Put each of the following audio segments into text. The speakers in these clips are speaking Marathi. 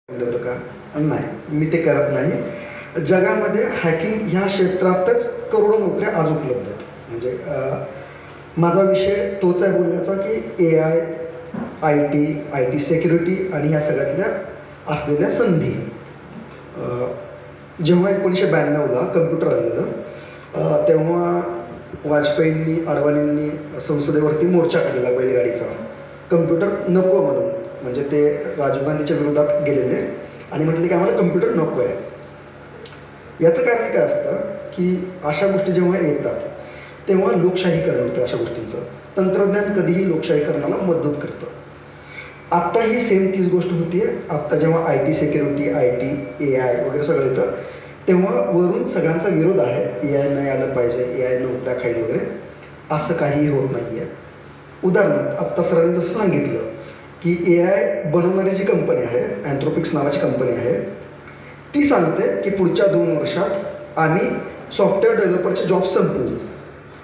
देतं का? नाही, मी ते करत नाही. जगामध्ये हॅकिंग ह्या क्षेत्रातच करोडो नोकऱ्या आज उपलब्ध आहेत. म्हणजे माझा विषय तोच आहे बोलण्याचा की AI, IT सिक्युरिटी आणि ह्या सगळ्यातल्या असलेल्या संधी. जेव्हा 1992ला कम्प्युटर आलेलं तेव्हा वाजपेयींनी, अडवाणींनी संसदेवरती मोर्चा काढलेला बैलगाडीचा, कम्प्युटर नको म्हणून. म्हणजे ते राजीव गांधीच्या विरोधात गेलेले आणि म्हटले की आम्हाला कम्प्युटर नको आहे. याचं कारण काय असतं की अशा गोष्टी जेव्हा येतात तेव्हा लोकशाहीकरण होतं अशा गोष्टींचं. तंत्रज्ञान कधीही लोकशाहीकरणाला मदत करतं. आत्ता ही सेम तीच गोष्ट होती आहे. आत्ता जेव्हा IT सिक्युरिटी, AI वगैरे सगळं येतं तेव्हा वरून सगळ्यांचा विरोध आहे. AI नाही आलं पाहिजे, AI नोकऱ्या खाईल वगैरे. असं काहीही होत नाही आहे. उदाहरणार्थ आत्ता सरांनी जसं सांगितलं की AI बनवणारी जी कंपनी आहे, अँथ्रोपिक्स नावाची कंपनी आहे, ती सांगते की पुढच्या 2 वर्षात आम्ही सॉफ्टवेअर डेव्हलपरचे जॉब संपवू.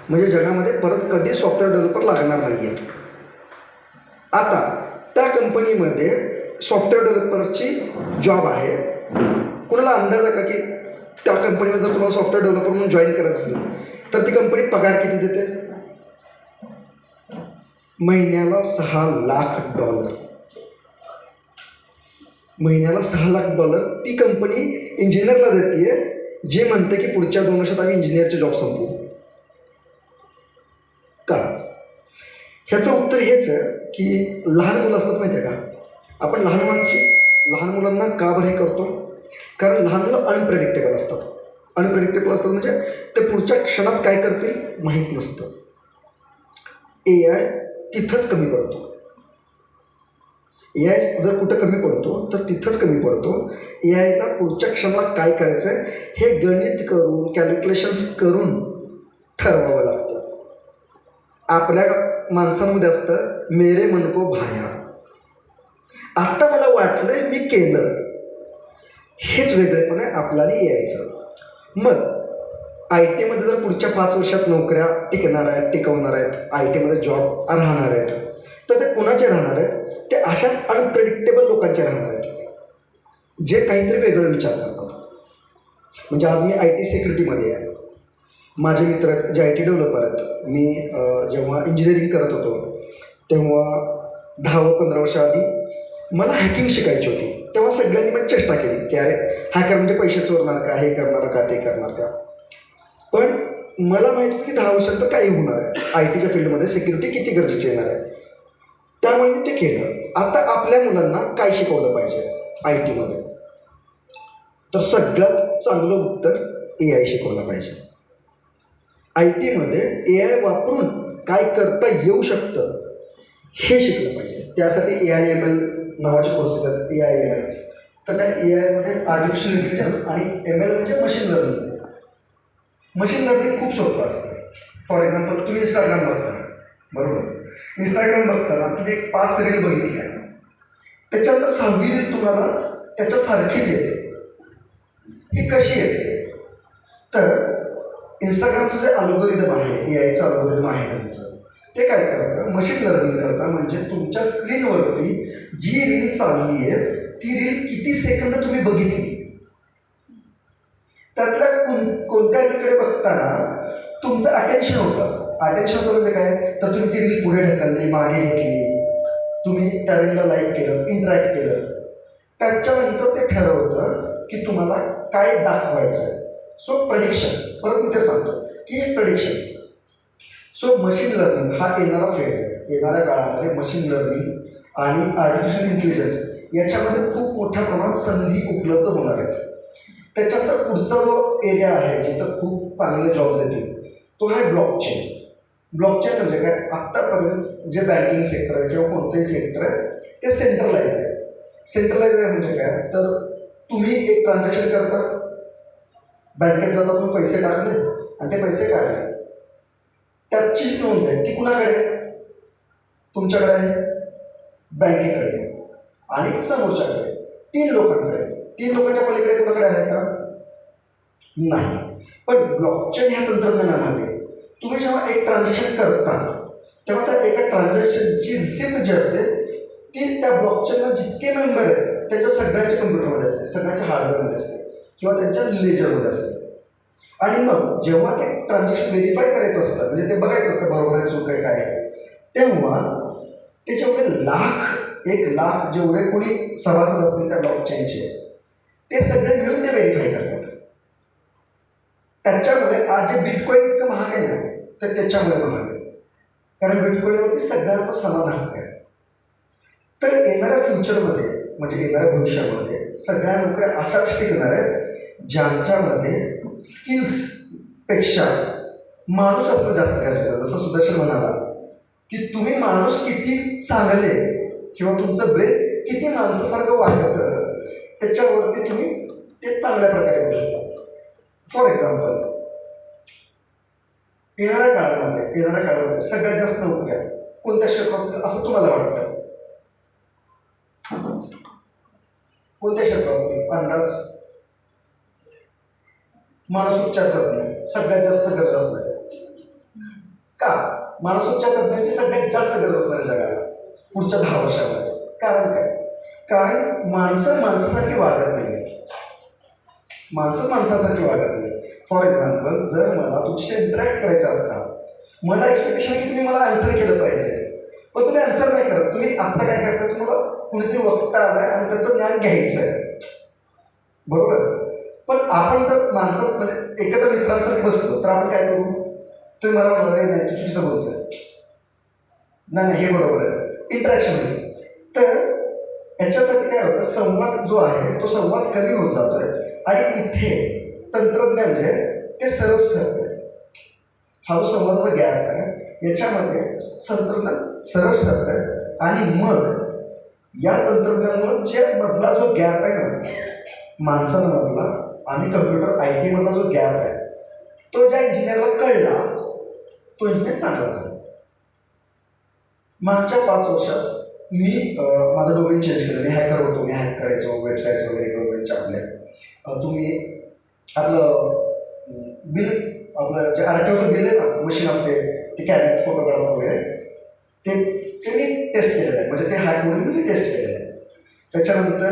म्हणजे जगामध्ये परत कधी सॉफ्टवेअर डेव्हलपर लागणार नाही आहेत. आता त्या कंपनीमध्ये सॉफ्टवेअर डेव्हलपरची जॉब आहे. कुणाला अंदाज आहे का की त्या कंपनीमध्ये जर तुम्हाला सॉफ्टवेअर डेव्हलपर म्हणून जॉईन करायचं असेल तर ती कंपनी पगार किती देते? महिन्याला $6 लाख. महिन्याला $6 लाख ती कंपनी इंजिनियरला देते, जे म्हणते की पुढच्या 2 वर्षात आम्ही इंजिनियरचे जॉब संपवू. का? ह्याचं उत्तर हेच आहे की लहान मुलं असतात माहिती आहे का? आपण लहान मुलांना का बरं हे करतो? कारण लहान मुलं अनप्रेडिक्टेबल असतात. अनप्रेडिक्टेबल असतात म्हणजे ते पुढच्या क्षणात काय करतील माहीत नसतं. AI तिथंच कमी पडतो. AI जर कुठं कमी पडतो तर तिथंच कमी पडतो. AIला पुढच्या क्षणाला काय करायचं आहे हे गणित करून, कॅल्क्युलेशन्स करून ठरवावं लागतं. आपल्या माणसांमध्ये असतं मेरे मन को भाया. आत्ता मला वाटलं मी केलं. हेच वेगळेपण आहे आपलं आणि AIचं. मग IT मध्ये जर पुढच्या 5 वर्षात नोकऱ्या टिकणार आहेत, टिकवणार आहेत, IT मध्ये जॉब राहणार आहेत, तर ते कुणाचे राहणार आहेत? ते अशाच अनप्रेडिक्टेबल लोकांचे राहणार आहेत, जे काहीतरी वेगळं विचार करतात. म्हणजे आज मी IT सिक्युरिटीमध्ये आहे. माझे मित्र आहेत जे IT डेव्हलपर आहेत. मी जेव्हा इंजिनिअरिंग करत होतो तेव्हा 10-15 वर्ष आधी मला हॅकिंग शिकायची होती. तेव्हा सगळ्यांनी मग चेष्टा केली की अरे हॅकर म्हणजे पैसे चोरणार का, हे करणार का, ते करणार का. पण मला माहीत होतं की 10 वर्षांतर काही होणार आहे. ITच्या फील्डमध्ये सिक्युरिटी किती गरजेची येणार आहे. त्यामुळे मी ते केलं. आता आपल्या मुलांना काय शिकवलं पाहिजे ITमध्ये? तर सगळ्यात चांगलं उत्तर AI शिकवलं पाहिजे. ITमध्ये AI वापरून काय करता येऊ शकतं हे शिकलं पाहिजे. त्यासाठी AI/ML नावाचे कोर्सेस आहेत. AI/ML तर काय AI म्हणजे आर्टिफिशियल इंटेलिजन्स आणि ML म्हणजे मशीन लर्निंग. मशीन लर्निंग खूप सोपं असतं. फॉर एक्झाम्पल तुम्ही इंस्टाग्राम बघता, बरोबर? इंस्टाग्राम बघताना तुम्ही एक 5 रील बघितल्या, त्याच्यानंतर 6वी रील तुम्हाला त्याच्यासारखीच येते. ही कशी येते? तर इंस्टाग्रामचं जे अल्गोरिदम आहे, AIचं अल्गोरिदम आहे त्यांचं, ते काय करतं? मशीन लर्निंग करतं. म्हणजे तुमच्या स्क्रीनवरती जी रील चालली आहे ती रील किती सेकंद तुम्ही बघितली, त्यातल्या कोणत्या रीलकडे बघताना तुमचं अटेन्शन होतं. अटेन्शन होतं म्हणजे काय? तर तुम्ही ती रील पुढे ढकलली, मागे घेतली, तुम्ही त्या रीलला लाईक केलं, इंटरॅक्ट केलं. त्याच्यानंतर ते ठरवतं की तुम्हाला काय दाखवायचं आहे. सो प्रेडिक्शन, परत मी ते सांगतो की हे प्रेडिक्शन. सो मशीन लर्निंग हा येणारा फेज आहे. येणाऱ्या काळामध्ये मशीन लर्निंग आणि आर्टिफिशियल इंटेलिजन्स याच्यामध्ये खूप मोठ्या प्रमाणात संधी उपलब्ध होणार आहेत. त्याच्यानंतर पुढचा जो एरिया आहे जिथं खूप चांगले जॉब्स येतील तो आहे ब्लॉकचेन. ब्लॉकचेन म्हणजे काय? आत्तापर्यंत जे बँकिंग सेक्टर आहे किंवा कोणतंही सेक्टर आहे ते सेंट्रलाइज आहे. सेंट्रलाइज आहे म्हणजे काय? तर तुम्ही एक ट्रान्झॅक्शन करता, बँकेत जाता, तुम्ही पैसे टाकले आणि ते पैसे काढले, त्याची नोंद आहे ती कुणाकडे? तुमच्याकडे आहे, बँकेकडे आणि समोरच्याकडे. 3 लोकांकडे. 3 लोकांच्या पलीकडे कुणाकडे आहे का? नाही. पण ब्लॉकचेन ह्या तंत्रज्ञानामध्ये तुम्ही जेव्हा एक ट्रान्झॅक्शन करता तेव्हा त्या एका ट्रान्झॅक्शनची रिसिप्ट जी असते ती त्या ब्लॉकचेनला जितके मेंबर आहेत त्यांच्या सगळ्यांच्या कम्प्युटरमध्ये असते, सगळ्यांच्या हार्डवेअरमध्ये असते किंवा त्यांच्या लेजरमध्ये असते. आणि मग जेव्हा ते ट्रान्झॅक्शन व्हेरीफाय करायचं असतं, म्हणजे ते बघायचं असतं बरोबर आहे चूक आहे काय आहे, तेव्हा ते जेवढे 1,00,000 जेवढे कोणी सभासद असतील त्या ब्लॉकचेनचे, ते सगळे मिळून ते व्हेरीफाय करतात. त्याच्यामुळे आज जे बिटकॉइन इतकं महाग आहे ना, तर त्याच्यामुळे महाग आहे, कारण बिटकॉइनवरती सगळ्यांचा समान हक्क आहे. तर येणाऱ्या फ्युचरमध्ये म्हणजे येणाऱ्या भविष्यामध्ये सगळ्या नोकऱ्या अशाच टिकणार आहेत ज्यांच्यामध्ये स्किल्सपेक्षा माणूस असणं जास्त गरजेचं. जसं सुदर्शन म्हणाला की तुम्ही माणूस किती चांगले किंवा तुमचं ब्रेन किती माणसासारखं वाटतं त्याच्यावरती तुम्ही ते चांगल्या प्रकारे करू शकता. फॉर एक्झाम्पल, येणाऱ्या काळामध्ये सगळ्यात जास्त नोकऱ्या कोणत्या क्षेत्रात असतील असं तुम्हाला वाटतं? कोणत्या क्षेत्रात असतील अंदाज? मानसोपचार तज्ञ सगळ्यात जास्त गरज असणार. का मानसोपचार तज्ञांची सगळ्यात जास्त गरज असणार जगाला पुढच्या 10 वर्षामध्ये? कारण काय? कारण माणसं माणसासारखी वागत नाही, माणसं माणसासारखी वागत नाही. फॉर एक्झाम्पल, जर मला तुमच्याशी इंटरॅक्ट करायचं असता, मला एक्सपेक्टेशन आहे की तुम्ही मला आन्सर केलं पाहिजे, पण तुम्ही आन्सर नाही करत. तुम्ही आत्ता काय करता, तुम्हाला कुणीतरी वक्ता आलाय आणि त्याचं ज्ञान घ्यायचं आहे, बरोबर. पण आपण जर माणसं म्हणजे एकत्र मित्रांसाठी बसलो तर आपण काय करू? तुम्ही मला म्हणाले नाही तू चुकीचं बोलतोय, नाही हे बरोबर आहे, इंटरॅक्शन होईल. तर याच्यासाठी काय होतं, संवाद जो आहे तो संवाद कमी होत जातोय आणि इथे तंत्रज्ञान जे ते सरस ठरतंय. हा जो संवादाचा गॅप आहे याच्यामध्ये तंत्रज्ञान सरस ठरतंय आणि मग या तंत्रज्ञानामुळे जे मधला जो गॅप आहे ना माणसांमधला आणि कम्प्युटर IT मधला जो गॅप आहे तो ज्या इंजिनियरला कळला तो इंजिनियर चांगला झाला. मागच्या 5 वर्षात मी माझा डोमेन चेंज केलं. मी हॅकर होतो, मी हॅक करायचो वेबसाईट्स वगैरे गव्हर्नमेंटच्या आपल्या. तुम्ही आपलं बिल, आपलं जे RTOचं बिल आहे ना, मशीन असते ते कॅबिनेट फोटो काढत वगैरे, ते मी टेस्ट केलेलं आहे, म्हणजे ते हॅक म्हणून मी टेस्ट केलेलं आहे. त्याच्यानंतर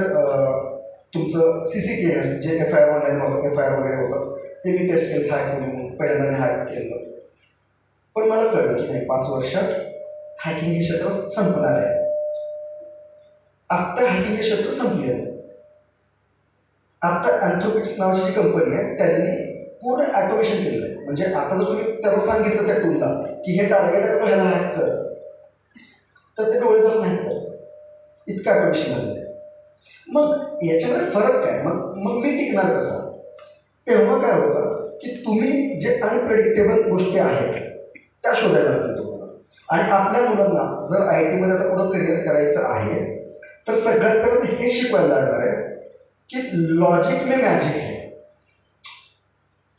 तुमचं CCTVS जे FIR वगैरे होतात ते मी टेस्ट केलं हॅक म्हणून, पहिल्यांदा मी हॅक केलं. पण मला कळलं की नाही 5 वर्षात हॅकिंग हे क्षेत्र संपणार आहे. आत्ता हॅकिंग हे क्षेत्र संपले आहे. आत्ता अँथ्रोपिक्स नावाची जी कंपनी आहे त्यांनी पूर्ण ॲटोमेशन केलेलं आहे. म्हणजे आता जर तुम्ही त्याला सांगितलं त्या टूलला की हे टार्गेट आहे तो ह्याला हॅक कर, तर ते डोळे जर नाही करत, इतकं ॲटोमेशन झालेलं आहे. मग याच्यामध्ये फरक काय? मग मी टिकणार कसा? तेव्हा काय होतं की तुम्ही जे अनप्रेडिक्टेबल गोष्टी आहेत त्या शोधायला लागतील तुम्हाला. आणि आपल्या मुलांना जर IT मध्ये आता पुढं करिअर करायचं आहे तर सगळ्यात पहिलं हे शिकवायला लागणार आहे की लॉजिक में मॅजिक आहे.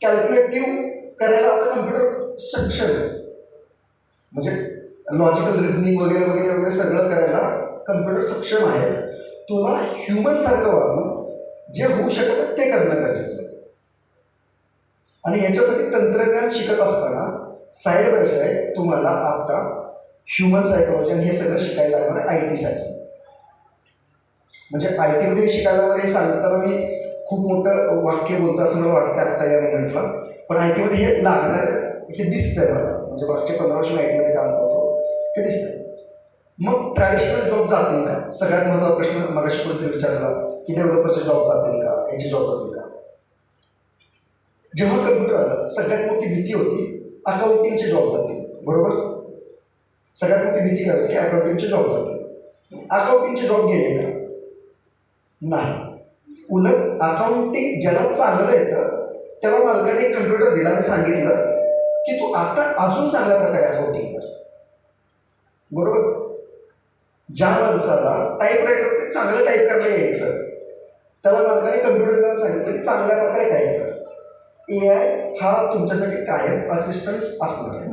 कॅल्क्युलेटिव्ह करायला आता कम्प्युटर सक्षम आहे, म्हणजे लॉजिकल रिझनिंग वगैरे वगैरे वगैरे सगळं करायला कम्प्युटर सक्षम आहे. तुला ह्युमन सारखं वागून जे होऊ शकतं ते करणं गरजेचं आहे. आणि याच्यासाठी तंत्रज्ञान शिकत असताना साईड बाय साईड तुम्हाला आता ह्युमन सायकोलॉजी आणि हे सगळं शिकायला लागणार आहे IT साठी. म्हणजे IT मध्ये शिकायला लागणार हे सांगताना मी खूप मोठं वाक्य बोलतो असं मला वाटतं आत्ता या मोमेंटला, पण IT मध्ये हे लागणार हे दिसतंय मला. म्हणजे मागचे 15 वर्ष मी IT मध्ये काम करतो, हे दिसतंय. मग ट्रॅडिशनल जॉब जातील का? सगळ्यात महत्त्वाचा प्रश्न मगाशी कोणतरी विचारला की डेव्हलपरचे जॉब जातील का, याचे जॉब जातील का? जेव्हा कम्प्युटर आलं सगळ्यात मोठी भीती होती अकाउंटिंगचे जॉब जातील, बरोबर. सगळ्यात मोठी भीती काय होती की अकाउंटिंगचे जॉब जातील. अकाउंटिंगचे जॉब गेले का? नाही. उलट अकाउंटिंग ज्याला चांगलं येतं त्याला मालकाने एक कम्प्युटर दिला आणि सांगितलं की तू आता अजून चांगल्या प्रकारे अकाउंटिंग कर, बरोबर. ज्या माणसाला टाईपरायटरवरती चांगलं टाईप करायला यायचं त्याला मालकाने कम्प्युटर दिला सांगितलं की चांगल्या प्रकारे टाईप कर. AI हा तुमच्यासाठी कायम असिस्टन्स असणार आहे.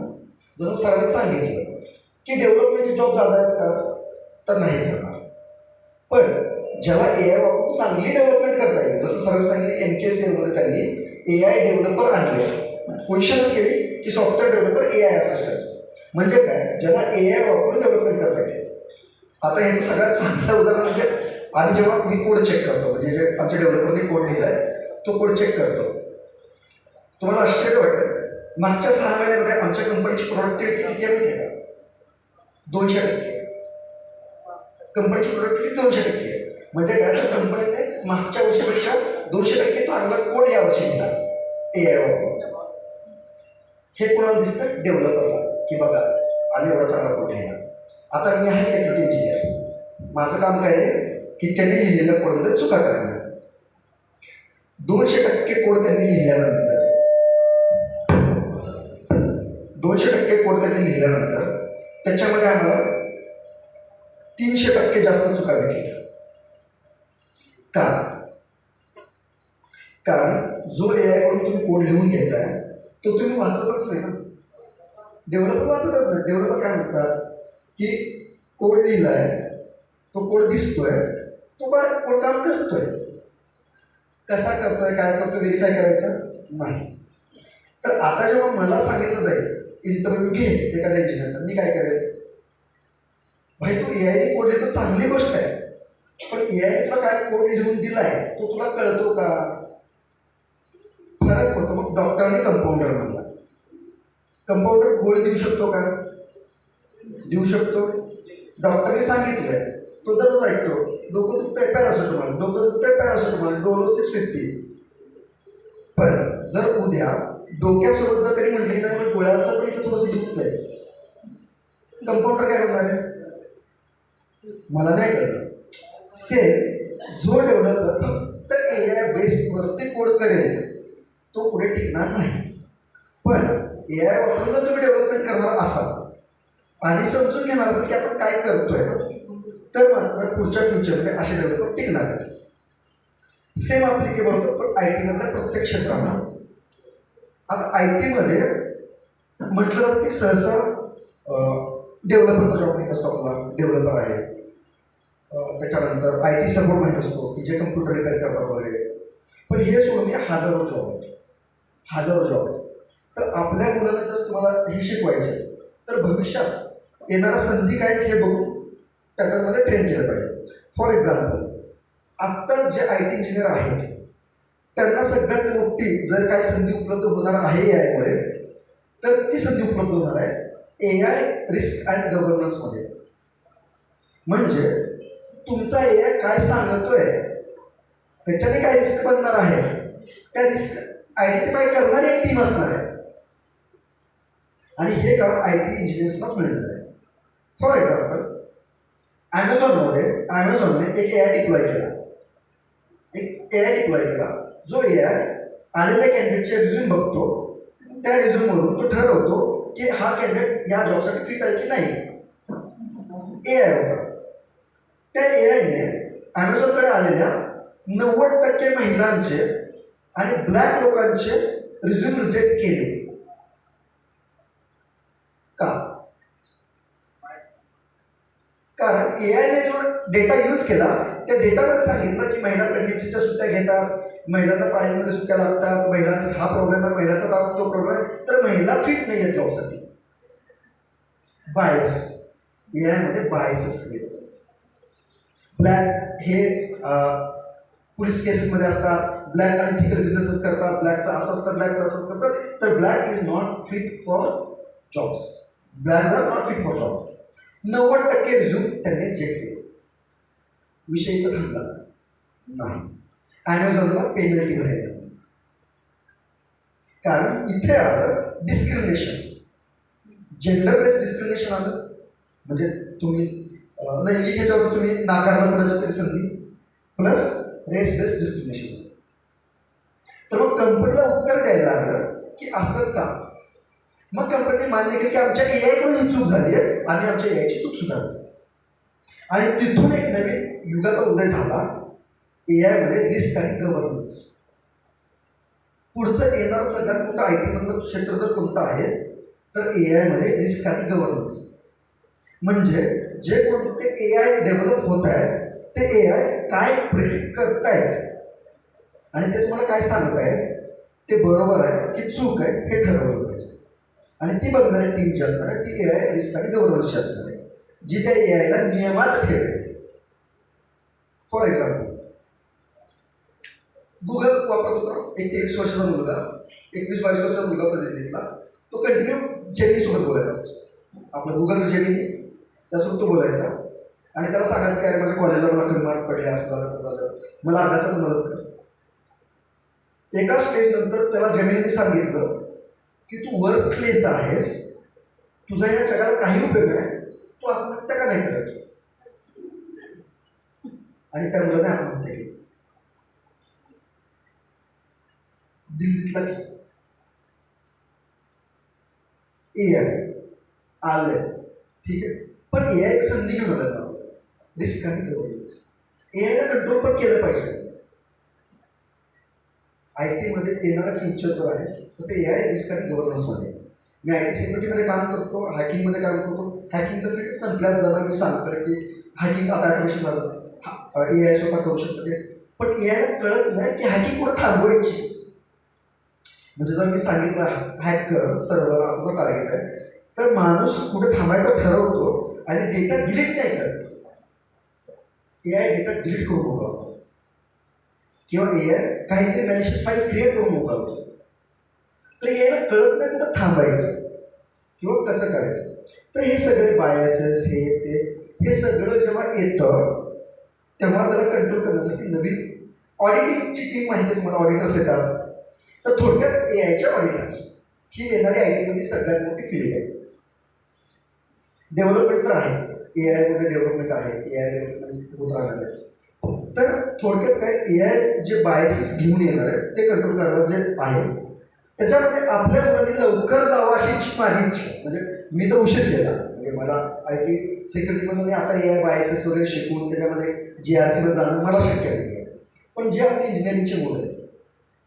जसं सरांनी सांगितलं की डेव्हलपमेंटचे जॉब जाणार आहेत का? तर नाही जाणार. पण ज्याला AI वापरून चांगली डेव्हलपमेंट करता येईल, जसं सरांनी सांगितलं MKCमध्ये त्यांनी AI डेव्हलपर आणले, पोझिशनच केली की सॉफ्टवेअर डेव्हलपर AI असिस्टंट. म्हणजे काय? ज्याला AI वापरून डेव्हलपमेंट करता येईल. आता हे सगळ्यात चांगलं उदाहरण म्हणजे आम्ही जेव्हा मी कोड चेक करतो, म्हणजे जे आमच्या डेव्हलपरने कोड लिहिलाय तो कोड चेक करतो, तुम्हाला आश्चर्य वाटेल, मागच्या 6 महिन्यामध्ये आमच्या कंपनीची प्रोडक्टिव्हिटी किती आहे माहिती आहे का? 200%. कंपनीची प्रोडक्टिव्हिटी 200% आहे. म्हणजे काय तर कंपनीने मागच्या वर्षीपेक्षा 200% चांगला कोड या वर्षी दिला AI वापरून. हे कोणाला दिसतं? डेव्हलपरला, की बघा आम्ही एवढा चांगला कोड लिहिला. आता मी आहे सिक्युरिटी इंजिनियर, माझं काम काय आहे की त्यांनी लिहिलेल्या कोडमध्ये चुका करणं. 200% कोड त्यांनी लिहिल्यानंतर 200% कोड त्यांनी लिहिल्यानंतर त्याच्यामध्ये आम्हाला 300% जास्त चुका भेटल्या. का? कारण जो AI कडून तुम्ही कोड लिहून घेताय तो तुम्ही वाचतच नाही ना. डेव्हलपर वाचतच नाही. डेव्हलपर काय म्हणतात की कोड लिहिलाय, तो कोड दिसतोय, तो कोड काम करतोय. कसा करतोय, काय करतोय, व्हेरीफाय करायचं नाही. तर आता जेव्हा मला सांगितलं जाईल इंटरव्ह्यू घे एखाद्या इंजिनियरचा, मी काय करेल? भाई तू AI कोड लिहितो चांगली गोष्ट आहे, पण AI तुला काय कोड लिहून दिलाय तो तुला कळतो का? फरक होतो. मग डॉक्टरांनी कंपाऊंडर म्हणला, कंपाऊंडर गोळी देऊ शकतो का? देऊ शकतो. डॉक्टरने सांगितलंय, तो दररोज ऐकतो, डोकं दुखतंय पॅरासिटामॉल, डोकं दुखतंय पॅरासिटामॉल, डोलो 650. पण जर उद्या डोक्यासोबत जर तरी म्हटलं की नाही गोळ्याचं पण इथं थोडंसं दुखतंय, कंपाऊंडर काय करणार आहे? मला नाही कळलं. सेम जो डेव्हलपर फक्त AI बेसवरती कोड करेल तो पुढे टिकणार नाही. पण AI वापरून जर तुम्ही डेव्हलपमेंट करणार असाल आणि समजून घेणार असाल की आपण काय करतोय, तर मात्र पुढच्या फ्युचरमध्ये असे डेव्हलपर टिकणार आहेत. सेम ॲप्लिकेबल होतं पण IT मधल्या प्रत्येक क्षेत्रामध्ये. आता IT मध्ये म्हटलं जातं की सहसा डेव्हलपरचा जॉब माहीत असतो आपल्याला, डेव्हलपर आहे. त्याच्यानंतर IT सपोर्ट माहीत असतो की जे कम्प्युटर रिपेअर करतात वगैरे. पण हे सोडून हजारो जॉब आहेत, हजारो जॉब आहेत. तर आपल्या मुलांना जर तुम्हाला हे शिकवायचे तर भविष्यात येणाऱ्या संधी काय हे बघून त्याच्यामध्ये ट्रेन केलं पाहिजे. फॉर एक्झाम्पल आत्ता जे IT इंजिनियर आहेत त्यांना सगळ्यात मोठी जर काय संधी उपलब्ध होणार आहे AI मुळे, तर ती संधी उपलब्ध होणार आहे AI रिस्क अँड गव्हर्नन्समध्ये. म्हणजे तुमचा AI काय सांगतोय त्याच्याने काय रिस्क बनणार आहे, त्या रिस्क आयडेंटिफाय करणारी एक टीम असणार आहे आणि हे काम IT इंजिनियर्सनाच मिळणार आहे. फॉर एक्झाम्पल ॲमेझॉनने एक AI डिप्लॉय केला, जो AI आलेल्या कॅन्डिडेटचे रिझ्यूम बघतो, त्या रिझ्यूमवरून तो ठरवतो की हा कॅन्डिडेट या जॉबसाठी फिट आहे की नाही. AI होता. त्या AIने ॲमेझॉनकडे आलेल्या 90% महिलांचे आणि ब्लॅक लोकांचे रिझ्यूम रिजेक्ट केले. का? कारण AIने जो डेटा यूज केला त्या डेटामध्ये सांगितलं की महिला प्रेग्नेन्सीच्या सुट्ट्या घेतात, महिलांना पाळीमध्ये सुट्ट्या लागतात, महिलांचा हा प्रॉब्लेम आहे, महिलाचा तो प्रॉब्लेम आहे, तर महिला फिट नाही आहे जॉबसाठी. बायस, AIमध्ये बायसेस क्रिएट. ब्लॅक हे पोलीस केसेसमध्ये असतात, ब्लॅक आणि थिकल बिझनेसेस करतात, ब्लॅकचं असं असतं, ब्लॅकचं असं करतात, तर black is not fit for jobs. Blacks are not fit for job. 90% resume त्यांनी रिजेक्ट केले. विषय इथं थांबला नाही. ॲमेझॉनला पेनल्टी भरायला, कारण इथे आलं डिस्क्रिमिनेशन, जेंडर बेस्ड डिस्क्रिमिनेशन आलं. म्हणजे तुम्ही लैंगिक ह्याच्यावर तुम्ही नाकारला कुणाची तरी संधी, प्लस रेस बेस्ड डिस्क्रिमिनेशन. तर मग कंपनीला उत्तर द्यायला लागलं की असं का. मग कंपनीने मान्य केलं की आमच्या AI कडून ही चूक झाली आहे आणि आमच्या AI ची चूक सुधारली. आणि तिथून एक नवीन युगाचा उदय झाला AI मध्ये रिस्क आणि गव्हर्नन्स. पुढचं येणारं सगळ्यात मोठं IT मधलं क्षेत्र जर कोणतं आहे तर AI मध्ये रिस्क आणि गव्हर्नन्स. म्हणजे जे कोणते AI डेव्हलप होत आहे ते AI काय प्रिडिक्ट करतायत आणि ते तुम्हाला काय सांगत आहे, ते बरोबर आहे की चूक आहे हे ठरवलं पाहिजे. आणि ती बघणारी टीम जी असणार आहे ती AI रिस्क आणि गव्हर्नन्सची असणार आहे. जी त्या ए आयला नियमात ठेवेल. फॉर एक्झाम्पल, गुगल वापरत होता एक 23 वर्षाचा मुलगा, 21-22 वर्षाचा मुलगा होता दिल्लीतला. तो कंटिन्यू जेमिनीसोबत बोलायचा. आपलं गुगलचं जेमिनी त्यासोबत तो बोलायचा आणि त्याला सांगायचं की अरे माझ्या कॉलेजला मला कमी मार्क पडले, असं झालं तसं झालं, मला अभ्यासात मदत कर. एका स्टेज नंतर त्याला जेमिनीने सांगितलं की तू वर्थलेस आहेस, तुझा या जगाला काही उपयोग नाही, तू आत्महत्या का नाही करत. आणि त्या मुलाने आत्महत्या केली. दिल्लीतला किस्सा. ए आय आलंय, ठीक आहे, पण ए आय एक संधी घेऊन आलं ना, रिस्क आणि गव्हर्नन्स. ए आयला कंट्रोल पण केलं पाहिजे. आय टीमध्ये येणारा फ्युचर जो आहे तर ते ए आय रिस्क आणि गव्हर्नन्समध्ये. मी आय टी सिक्युरिटीमध्ये काम करतो, हॅकिंगमध्ये काम करतो. हॅकिंगचं फील्ड संपल्याच जमा मी सांगतो की हॅकिंग आता ऑटोमेशन झालं, ए आय स्वतः करू शकतं ते. पण ए आयला कळत नाही की हॅकिंग कुठं थांबवायची. म्हणजे जर मी सांगितलं हॅक कर सर्व्हर असं जर टार्गेट आहे, तर माणूस कुठे थांबायचा ठरवतो आणि डेटा डिलीट नाही करत. ए आय डेटा डिलीट करून मोकळा होतो किंवा ए आय काहीतरी मॅलिशियस फाईल क्रिएट करून मोकळा होतो. तर ए आयला कळत नाही कुठं थांबायचं किंवा कसं करायचं. तर हे सगळे बायसेस हे सगळं जेव्हा येतं तेव्हा त्याला कंट्रोल करण्यासाठी नवीन ऑडिटिंगची टीम माहिती तुम्हाला, ऑडिटर्स येतात. तर थोडक्यात ए आयच्या ऑडिटर्स ही येणारी आय टीमध्ये सगळ्यात मोठी फील्ड आहे. डेव्हलपमेंट तर आहेच, ए आयमध्ये डेव्हलपमेंट आहे, ए आय डेव्हलपमेंट होत राहणार आहे. तर थोडक्यात काय, ए आय जे बायसेस घेऊन येणार आहे ते कंट्रोल करणार जे आहे त्याच्यामध्ये आपल्या मुलांनी लवकर जावं अशी माझी इच्छा. म्हणजे मी तर उशीर केला, म्हणजे मला आय टी सिक्युरिटीमध्ये मी आता ए आय बायसेस वगैरे शिकून त्याच्यामध्ये जी आर सीमध्ये जाणं मला शक्य नाही आहे. पण जे आपली इंजिनिअरिंगचे मुलं आहेत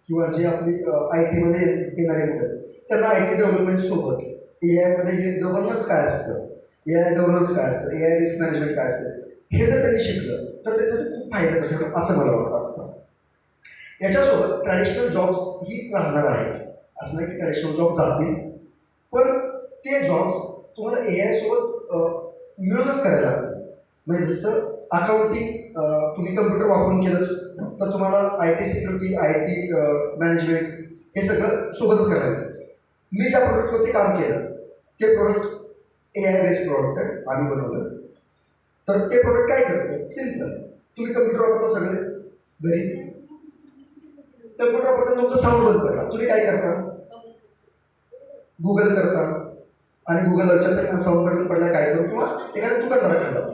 किंवा जे आपली आय टीमध्ये येणारे मुलं आहेत त्यांना आय टी डेव्हलपमेंटसोबत ए आयमध्ये हे गव्हर्नन्स काय असतं, ए आय गव्हर्नन्स काय असतं, ए आय रिस्क मॅनेजमेंट काय असतं, हे जर त्यांनी शिकलं तर त्याच्यात खूप फायद्याचं ठरेल असं मला वाटतं. आता याच्यासोबत ट्रॅडिशनल जॉब्स ही राहणार आहेत. असं नाही की ट्रॅडिशनल जॉब जातील, पण ते जॉब्स तुम्हाला ए आयसोबत मिळूनच करायला लागतील. म्हणजे जसं अकाउंटिंग तुम्ही कम्प्युटर वापरून केलंच तर तुम्हाला I T security, I T management हे सगळं सोबतच करायला लागेल. मी ज्या प्रोडक्टवरती काम केलं ते product A I based product आहे, आम्ही बनवलं. तर ते प्रोडक्ट काय करतं, सिम्पल. तुम्ही कम्प्युटर वापरता सगळे घरी, कम्प्युटर वापरता तुमचा साऊंड बंद करता, तुम्ही काय करता, गुगल करता आणि गुगल लक्षात साऊंड बंद पडला काय करू, किंवा एखाद्या दुकानदाराकडे जातो.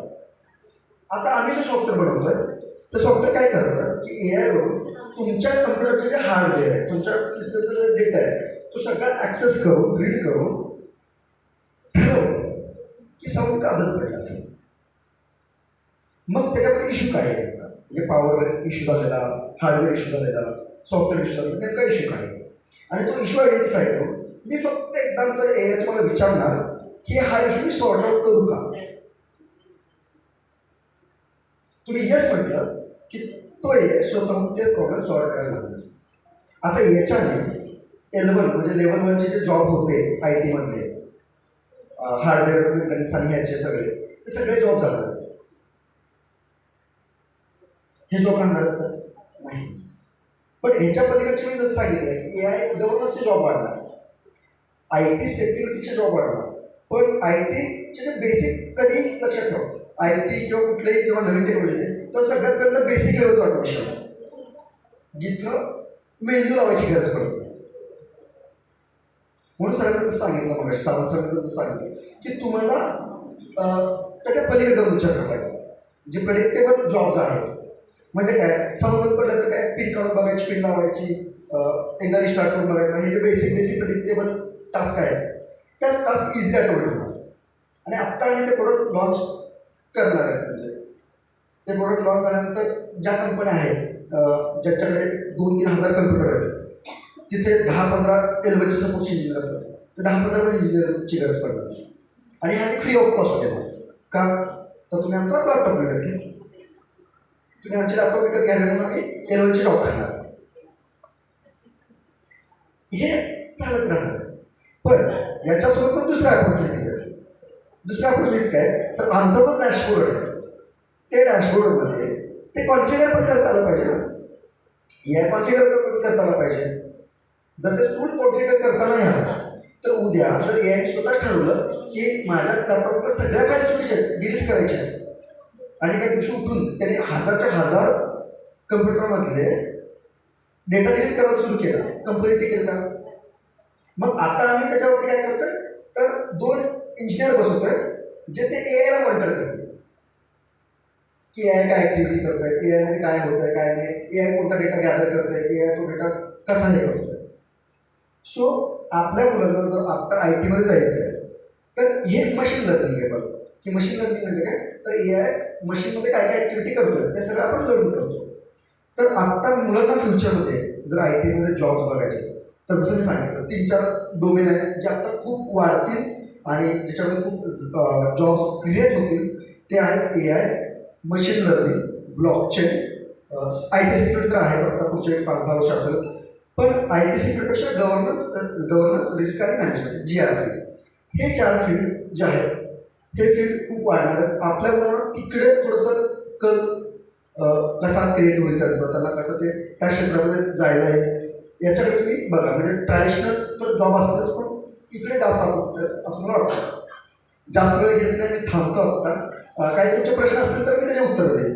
आता आम्ही जे सॉफ्टवेअर बनवतोय ते सॉफ्टवेअर काय करतं की ए आयवरून तुमच्या कम्प्युटरचे जे हार्डवेअर आहे, तुमच्या सिस्टमचा जो डेटा आहे तो सगळा ॲक्सेस करून रीड करून ठरवतं की साऊंड का बंद पडला असेल. मग त्याच्यामध्ये इश्यू काय आहे, म्हणजे पॉवर इश्यू झालेला, हार्डवेअर इश्यू झालेला, सॉफ्टवेअर इश्यू झालेला, नेमका इश्यू काय आहे. आणि तो इश्यू आयडेंटिफाय करून मी फक्त एकदाचा ए आय तुम्हाला विचारणार की हा इश्यू मी सॉर्ट आउट करू का. तुम्ही यस म्हटलं की तो ए स्वतःहून ते प्रॉब्लेम सॉल्व्ह करायला लागला. आता याच्याने L1 म्हणजे लेवल 1चे जे जॉब होते आय टीमधले, हार्डवेअर मेंटेनन्स आणि ह्याचे सगळे ते सगळे जॉब जाणार आहेत. हे जॉब राहणार नाही. पण ह्याच्या पलीकडचे मी जसं सांगितलं की ए आय गव्हर्नन्सचे जॉब वाढणार, आय टी सिक्युरिटीचे जॉब वाढणार. पण आय टीचे जे बेसिक कधी लक्षात ठेवा, आय टी किंवा कुठलेही किंवा नवीन टेक्नॉलॉजी तर सगळ्यात पहिल्यांदा बेसिक लेवलचं ऑटोमेशन जिथं मेंदू लावायची गरज पडते. म्हणून सरांना जसं सांगितलं मग सावंत सरांना जसं सांगितलं की तुम्हाला त्याच्या पलीकडे जाऊन विचार करावा लागेल. जे प्रेडिक्टेबल जॉब्स आहेत म्हणजे काय, सावंत पडलं तर काय, पिन काढून बघायची, पिन लावायची, एकदा रिस्टार्ट करून बघायचा, हे जे बेसिक प्रेडिक्टेबल टास्क आहेत त्याच टास्क इझिली ऑटोमेट होणार. आणि आत्ता आम्ही ते प्रोडक्ट लॉन्च करणार आहेत. म्हणजे ते प्रोडक्ट लॉन्च झाल्यानंतर ज्या कंपन्या आहेत ज्यांच्याकडे 2-3 हजार कम्प्युटर आहेत तिथे 10-15 L1चे सपोर्टचे इंजिनियर असतात, ते 10-15 इंजिनियरची गरज पडणार. आणि हा फ्री ऑफ कॉस्ट देणार. का तर तुम्ही आमचा लॅपटॉप विकत घ्या, तुम्ही आमचे लॅपटॉप विकत घ्यायला म्हणून आम्ही L1चे जॉब करणार. हे चालत राहणार. पण याच्यासोबत पण दुसऱ्या ऑपॉर्च्युनिटीज आहेत. दुसरी ऑपॉर्च्युनिटी काय, तर आमचा जो डॅशबोर्ड आहे ते डॅशबोर्डमध्ये ते कॉन्फिगर पण करता आलं पाहिजे ना, ए आय कॉन्फिगर करता आलं पाहिजे. जर ते टूल कॉन्फिगर करता नाही आलं तर उद्या जर ए आय स्वतः ठरवलं की माझ्या लॅपटॉपला सगळ्या फाईल चुकीच्या आहेत, डिलीट करायच्या आहेत, आणि त्या दिवशी उठून त्याने हजारच्या हजार कम्प्युटरमधले डेटा डिलीट करायला सुरू केला, कंपनी टिकेल का? मग आता आम्ही त्याच्यावरती काय करतोय, तर 2 इंजिनियर बसवतोय जे ते ए आयला मॉनिटर करते की ए आय काय ऍक्टिव्हिटी करतोय, ए आय मध्ये काय होतंय काय नाही, ए आय कोणता डेटा गॅदर करतोय, ए आय तो डेटा कसा हे करतोय. सो आपल्या मुलांना जर आता आय टीमध्ये जायचं आहे तर हे मशीन लर्निंग आहे बघ, की मशीन लर्निंग म्हणजे काय, तर ए आय मशीनमध्ये काय काय ऍक्टिव्हिटी करतोय ते सगळं आपण लर्न करतो. तर आत्ता मुलांना फ्युचरमध्ये जर आय टीमध्ये जॉब्स बघायचे तर जसं मी सांगितलं 3-4 डोमेन आहेत जे आता खूप वाढतील आणि ज्याच्यामध्ये खूप जॉब्स क्रिएट होतील. ते आहेत A I, machine learning, blockchain, I T security तर आहेच आता पुढच्या 5-10 वर्ष असेल, पण आय टी सिक्युरिटीपेक्षा गव्हर्नन्स, रिस्क आणि मॅनेजमेंट GRC हे 4 फील्ड जे आहेत हे फील्ड खूप वाढणार आहेत. आपल्या मुलांना तिकडे थोडंसं कल कसा क्रिएट होईल त्यांना कसं ते त्या क्षेत्रामध्ये जायला येईल याच्याकडे तुम्ही बघा. म्हणजे ट्रॅडिशनल तर जॉब असतेच, पण इकडे जास्त आपण असं मला वाटतं. जास्त वेळ घेत नाही, मी थांबतो आत्ता. काही तुमचे प्रश्न असतील तर मी त्याचे उत्तर देईन.